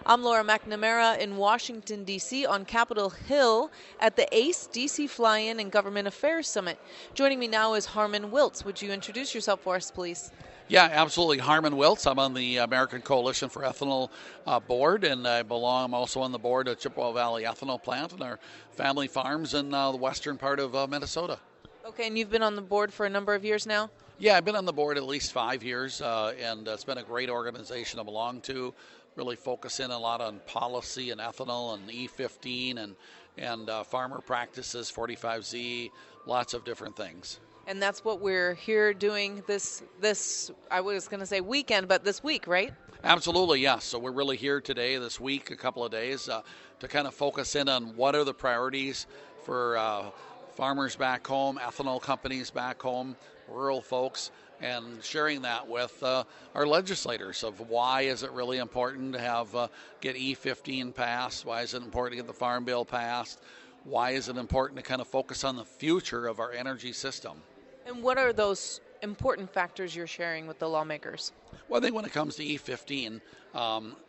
I'm Laura McNamara in Washington, D.C. on Capitol Hill at the ACE D.C. Fly-In and Government Affairs Summit. Joining me now is Harmon Wilts. Would you introduce yourself for us, please? Yeah, absolutely. Harmon Wilts. I'm on the American Coalition for Ethanol board, and I'm also on the board of Chippewa Valley Ethanol Plant and our family farms in the western part of Minnesota. Okay, and you've been on the board for a number of years now? Yeah, I've been on the board at least 5 years, and it's been a great organization I belong to. Really focus in a lot on policy and ethanol and E15 and farmer practices, 45Z, lots of different things. And that's what we're here doing this I was going to say weekend, but this week, right? Absolutely, yes. So we're really here today, this week, a couple of days, to kind of focus in on what are the priorities for farmers back home, ethanol companies back home, rural folks, and sharing that with our legislators of why is it really important to have get E15 passed, why is it important to get the Farm Bill passed, why is it important to kind of focus on the future of our energy system. And what are those important factors you're sharing with the lawmakers? Well, I think when it comes to E15,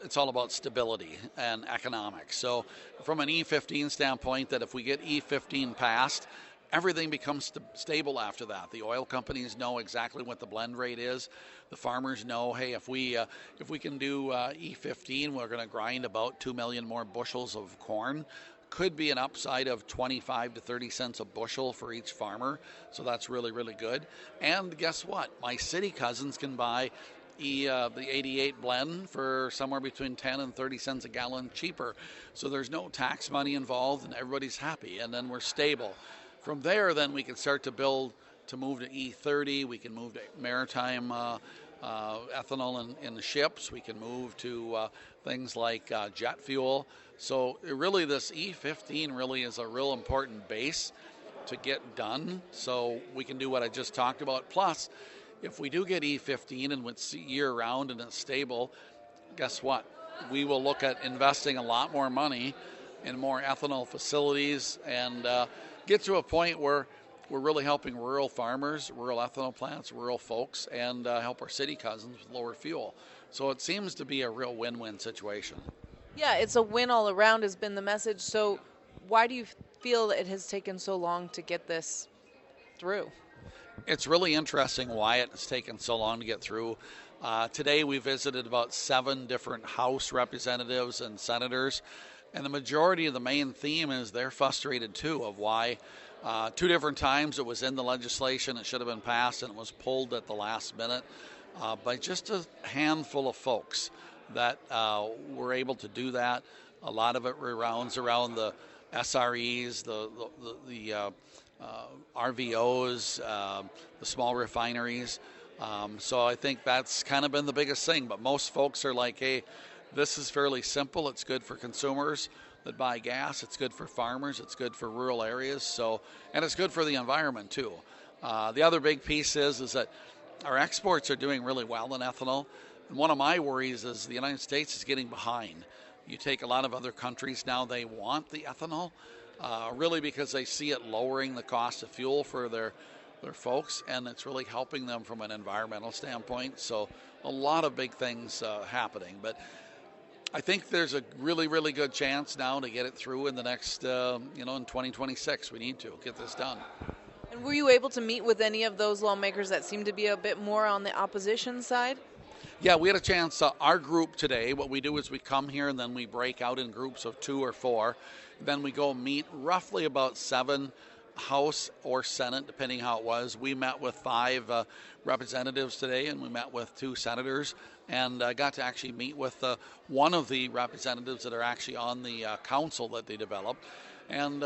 it's all about stability and economics. So from an E15 standpoint, that if we get E15 passed, everything becomes stable after that. The oil companies know exactly what the blend rate is. The farmers know, hey, if we can do E15, we're going to grind about 2 million more bushels of corn. Could be an upside of 25 to 30 cents a bushel for each farmer. So that's really, really good. And guess what? My city cousins can buy the 88 blend for somewhere between 10 and 30 cents a gallon cheaper. So there's no tax money involved and everybody's happy. And then we're stable. From there, then we can start to build to move to E30. We can move to maritime ethanol in the ships. We can move to things like jet fuel. So really this E15 really is a real important base to get done so we can do what I just talked about. Plus, if we do get E15 and it's year-round and it's stable, guess what? We will look at investing a lot more money in more ethanol facilities and get to a point where we're really helping rural farmers, rural ethanol plants, rural folks, and help our city cousins with lower fuel. So it seems to be a real win-win situation. Yeah, it's a win all around has been the message. So why do you feel it has taken so long to get this through? It's really interesting why it has taken so long to get through. Today we visited about 7 different House representatives and senators, and the majority of the main theme is they're frustrated too of why 2 different times it was in the legislation, it should have been passed, and it was pulled at the last minute by just a handful of folks that were able to do that. A lot of it revolves around the SREs, the RVOs, the small refineries. So I think that's kind of been the biggest thing. But most folks are like, hey, this is fairly simple. It's good for consumers that buy gas. It's good for farmers. It's good for rural areas. So, and it's good for the environment too. The other big piece is that our exports are doing really well in ethanol. And one of my worries is the United States is getting behind. You take a lot of other countries now, they want the ethanol, really because they see it lowering the cost of fuel for their folks, and it's really helping them from an environmental standpoint. So a lot of big things happening. But I think there's a really, really good chance now to get it through in the next, in 2026. We need to get this done. And were you able to meet with any of those lawmakers that seem to be a bit more on the opposition side? Yeah, we had a chance. Our group today, what we do is we come here and then we break out in groups of 2 or 4. Then we go meet roughly about 7 House or Senate, depending how it was. We met with 5 representatives today, and we met with 2 senators, and got to actually meet with one of the representatives that are actually on the council that they developed. And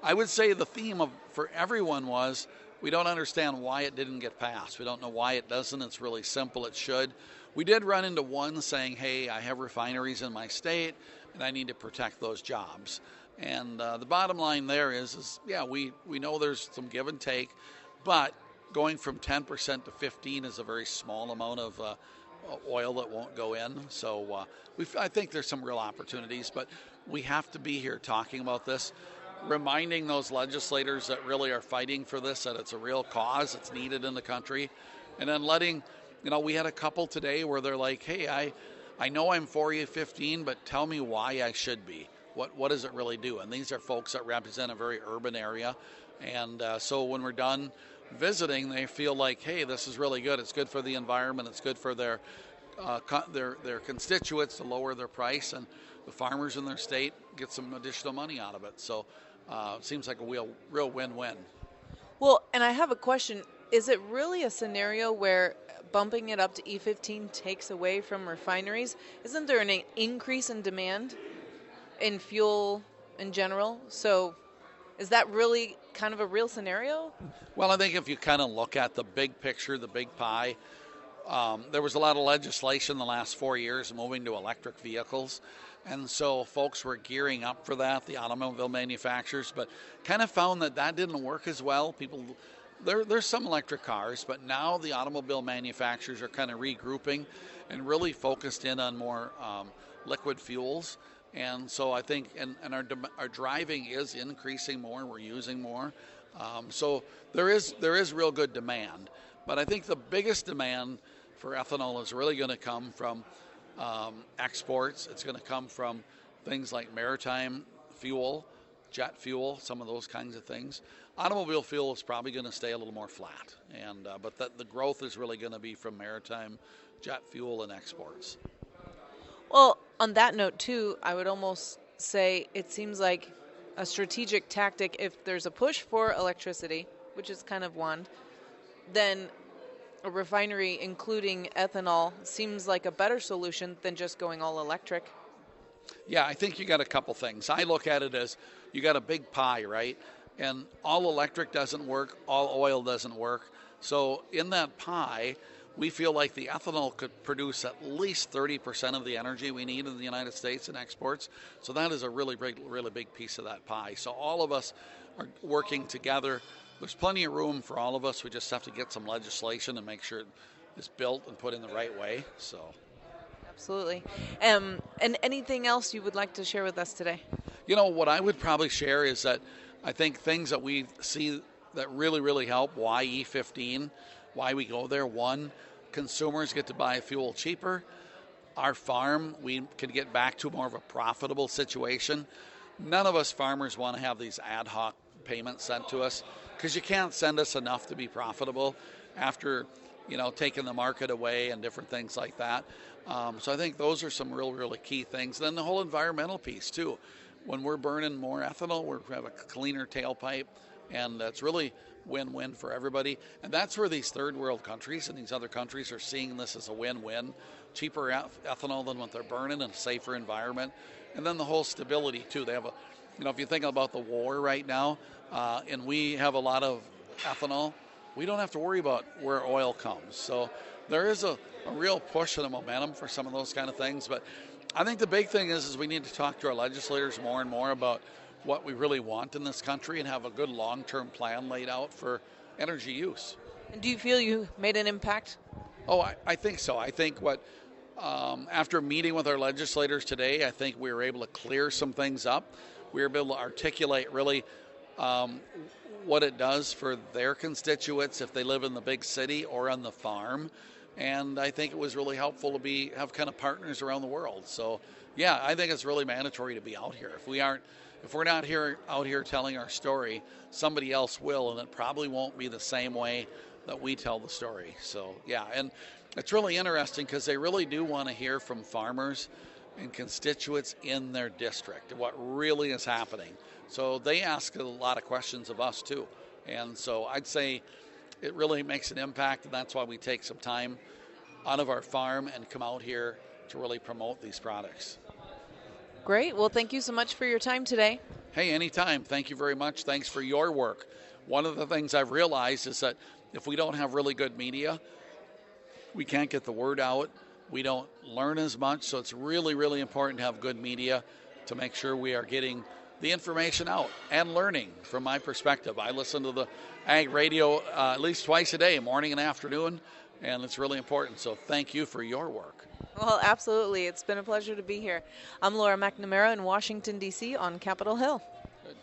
I would say the theme for everyone was we don't understand why it didn't get passed. We don't know why it doesn't. It's really simple. It should. We did run into one saying, hey, I have refineries in my state, and I need to protect those jobs. And the bottom line there is yeah, we know there's some give and take, but going from 10% to 15 is a very small amount of oil that won't go in. So I think there's some real opportunities, but we have to be here talking about this, reminding those legislators that really are fighting for this, that it's a real cause, it's needed in the country, and then letting, we had a couple today where they're like, hey, I know I'm for E15, but tell me why I should be. What does it really do? And these are folks that represent a very urban area. And so when we're done visiting, they feel like, hey, this is really good. It's good for the environment. It's good for their constituents to lower their price, and the farmers in their state get some additional money out of it. So it seems like a real win-win. Well, and I have a question. Is it really a scenario where bumping it up to E15 takes away from refineries? Isn't there an increase in demand in fuel in general? So is that really kind of a real scenario? Well, I think if you kind of look at the big picture, the big pie, there was a lot of legislation the last 4 years moving to electric vehicles. And so folks were gearing up for that, the automobile manufacturers, but kind of found that didn't work as well. There's some electric cars, but now the automobile manufacturers are kind of regrouping and really focused in on more liquid fuels. And so I think, and our driving is increasing more. We're using more. So there is real good demand. But I think the biggest demand for ethanol is really going to come from exports. It's going to come from things like maritime fuel, jet fuel, some of those kinds of things. Automobile fuel is probably going to stay a little more flat, but the growth is really going to be from maritime, jet fuel, and exports. Well, on that note, too, I would almost say it seems like a strategic tactic. If there's a push for electricity, which is kind of one, then a refinery including ethanol seems like a better solution than just going all electric. Yeah, I think you got a couple things. I look at it as you got a big pie, right? And all electric doesn't work, all oil doesn't work. So in that pie, we feel like the ethanol could produce at least 30% of the energy we need in the United States in exports. So that is a really big piece of that pie. So all of us are working together. There's plenty of room for all of us. We just have to get some legislation and make sure it's built and put in the right way. So, absolutely. And anything else you would like to share with us today? You know, what I would probably share is that I think things that we see that really help, why E15, why we go there. One, consumers get to buy fuel cheaper. Our farm, we can get back to more of a profitable situation. None of us farmers want to have these ad hoc payments sent to us, because you can't send us enough to be profitable after, taking the market away and different things like that. So I think those are some really key things. Then the whole environmental piece too. When we're burning more ethanol, we have a cleaner tailpipe, and that's really win-win for everybody. And that's where these third world countries and these other countries are seeing this as a win-win. Cheaper ethanol than what they're burning, and a safer environment. And then the whole stability too. They have if you think about the war right now, and we have a lot of ethanol, we don't have to worry about where oil comes. So there is a real push and a momentum for some of those kind of things. But I think the big thing is we need to talk to our legislators more and more about what we really want in this country and have a good long-term plan laid out for energy use. And do you feel you made an impact? Oh, I think so. I think after meeting with our legislators today, I think we were able to clear some things up. We were able to articulate really what it does for their constituents if they live in the big city or on the farm. And I think it was really helpful to have kind of partners around the world. So, yeah, I think it's really mandatory to be out here. If we're not out here telling our story, somebody else will, and it probably won't be the same way that we tell the story. So, yeah, and it's really interesting because they really do want to hear from farmers and constituents in their district, what really is happening. So they ask a lot of questions of us too. And so I'd say it really makes an impact, and that's why we take some time out of our farm and come out here to really promote these products. Great. Well, thank you so much for your time today. Hey, anytime. Thank you very much. Thanks for your work. One of the things I've realized is that if we don't have really good media, we can't get the word out. We don't learn as much. So it's really important to have good media to make sure we are getting the information out and learning. From my perspective, I listen to the ag radio at least twice a day, morning and afternoon, and it's really important. So thank you for your work. Well, absolutely. It's been a pleasure to be here. I'm Laura McNamara in Washington, D.C. on Capitol Hill.